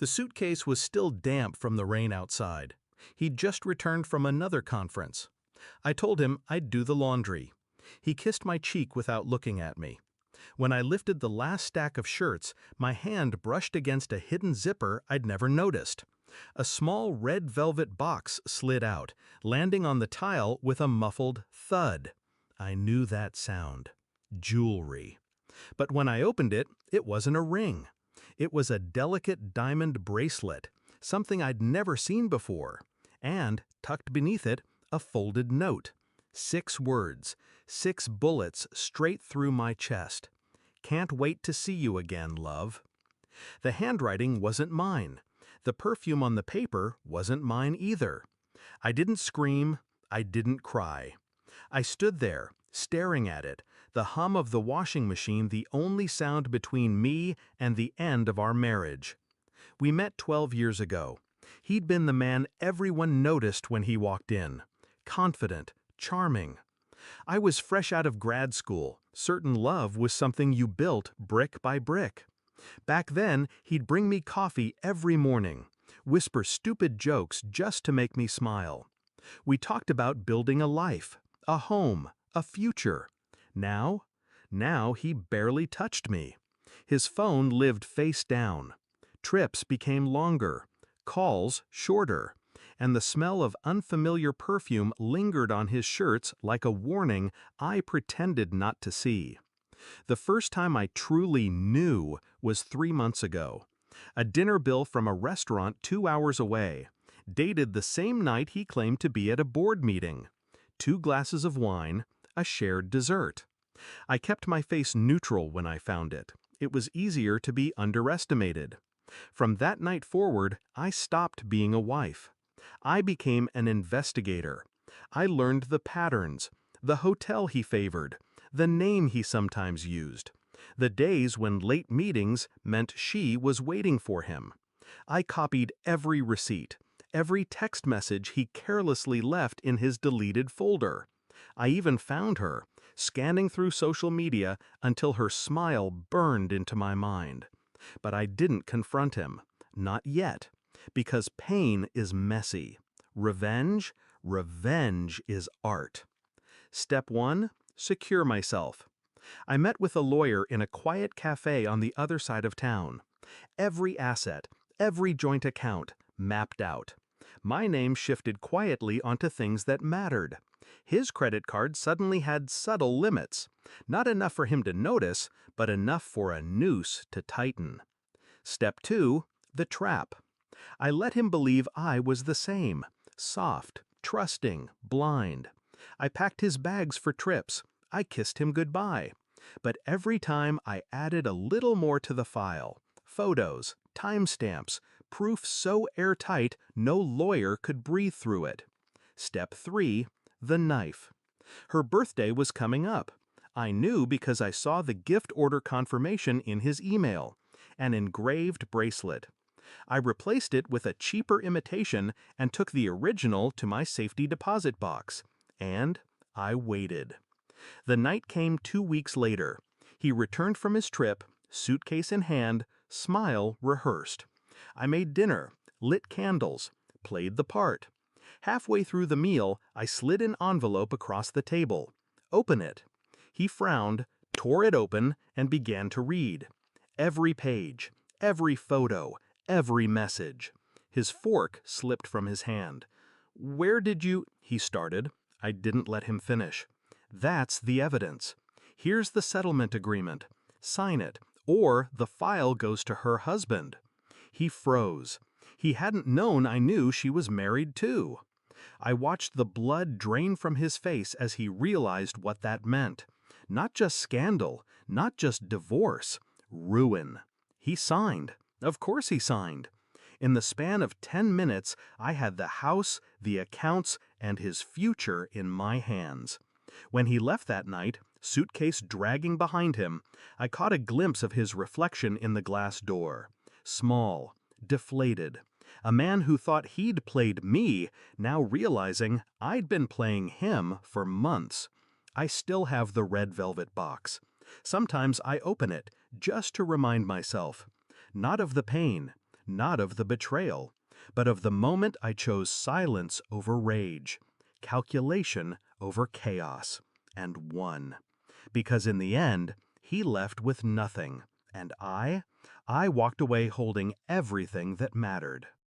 The suitcase was still damp from the rain outside. He'd just returned from another conference. I told him I'd do the laundry. He kissed my cheek without looking at me. When I lifted the last stack of shirts, my hand brushed against a hidden zipper I'd never noticed. A small red velvet box slid out, landing on the tile with a muffled thud. I knew that sound. Jewelry. But when I opened it, it wasn't a ring. It was a delicate diamond bracelet, something I'd never seen before. And, tucked beneath it, a folded note. 6 words, 6 bullets straight through my chest. Can't wait to see you again, love. The handwriting wasn't mine. The perfume on the paper wasn't mine either. I didn't scream, I didn't cry. I stood there, staring at it, the hum of the washing machine the only sound between me and the end of our marriage. We met 12 years ago. He'd been the man everyone noticed when he walked in. Confident, charming. I was fresh out of grad school. Certain love was something you built brick by brick. Back then, he'd bring me coffee every morning, whisper stupid jokes just to make me smile. We talked about building a life, a home, a future. Now he barely touched me. His phone lived face down. Trips became longer, calls shorter, and the smell of unfamiliar perfume lingered on his shirts like a warning I pretended not to see. The first time I truly knew was 3 months ago. A dinner bill from a restaurant 2 hours away, dated the same night he claimed to be at a board meeting. 2 glasses of wine, a shared dessert. I kept my face neutral when I found it. It was easier to be underestimated. From that night forward, I stopped being a wife. I became an investigator. I learned the patterns, the hotel he favored, the name he sometimes used, the days when late meetings meant she was waiting for him. I copied every receipt, every text message he carelessly left in his deleted folder. I even found her, scanning through social media until her smile burned into my mind. But I didn't confront him. Not yet. Because pain is messy. Revenge is art. Step 1. Secure myself. I met with a lawyer in a quiet cafe on the other side of town. Every asset, every joint account, mapped out. My name shifted quietly onto things that mattered. His credit card suddenly had subtle limits. Not enough for him to notice, but enough for a noose to tighten. Step 2. The trap. I let him believe I was the same. Soft, trusting, blind. I packed his bags for trips. I kissed him goodbye. But every time I added a little more to the file. Photos, timestamps, proof so airtight no lawyer could breathe through it. Step 3. The knife. Her birthday was coming up. I knew because I saw the gift order confirmation in his email. An engraved bracelet. I replaced it with a cheaper imitation and took the original to my safety deposit box. And I waited. The night came 2 weeks later. He returned from his trip, suitcase in hand, smile rehearsed. I made dinner, lit candles, played the part. Halfway through the meal, I slid an envelope across the table. Open it. He frowned, tore it open, and began to read. Every page, every photo, every message. His fork slipped from his hand. "Where did you—" he started. I didn't let him finish. "That's the evidence. Here's the settlement agreement. Sign it, or the file goes to her husband." He froze. He hadn't known I knew she was married too. I watched the blood drain from his face as he realized what that meant. Not just scandal, not just divorce. Ruin. He signed. Of course he signed. In the span of 10 minutes, I had the house, the accounts, and his future in my hands. When he left that night, suitcase dragging behind him, I caught a glimpse of his reflection in the glass door. Small, deflated. A man who thought he'd played me, now realizing I'd been playing him for months. I still have the red velvet box. Sometimes I open it, just to remind myself. Not of the pain, not of the betrayal, but of the moment I chose silence over rage, calculation over chaos, and won. Because in the end, he left with nothing, and I walked away holding everything that mattered.